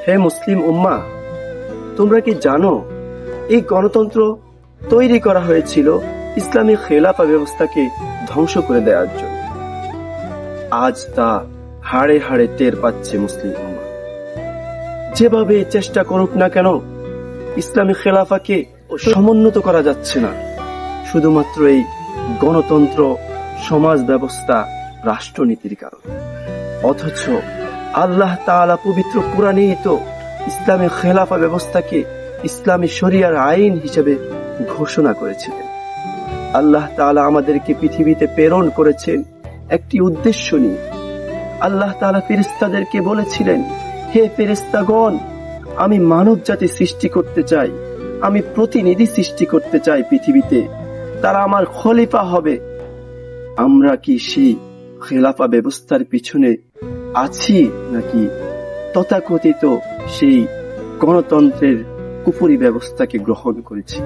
হে মুসলিম উম্মাহ, তোমরা কি জানো এই গণতন্ত্র তৈরি করা হয়েছিল ইসলামী খেলাফা ব্যবস্থাকে ধ্বংস করে দেওয়ার জন্য। আজ তা হাড়ে হাড়ে টের পাচ্ছে মুসলিম উম্মাহ। যেভাবে চেষ্টা করুক না কেন, ইসলামী খেলাফাকে সমুন্নত করা যাচ্ছে না, শুধুমাত্র এই গণতন্ত্র, সমাজ ব্যবস্থা, রাষ্ট্রনীতির কারণে। অথচ আল্লাহ তাআলা পবিত্র কুরআনেই তো ইসলামী খেলাফা ব্যবস্থাকে ইসলামী শরিয়ার আইন হিসেবে ঘোষণা করেছিলেন। আল্লাহ তাআলা আমাদেরকে পৃথিবীতে প্রেরণ করেছেন একটি উদ্দেশ্য নিয়ে। আল্লাহ তাআলা ফেরেশতাদেরকে বলেছিলেন, হে ফেরেশতাগণ, আমি মানব জাতি সৃষ্টি করতে চাই, আমি প্রতিনিধি সৃষ্টি করতে চাই পৃথিবীতে, তারা আমার খলিফা হবে। আমরা কি সেই খেলাফা ব্যবস্থার পিছনে আছি, নাকি তথাকথিত সেই গণতন্ত্রের কুফরি ব্যবস্থাকে গ্রহণ করেছি?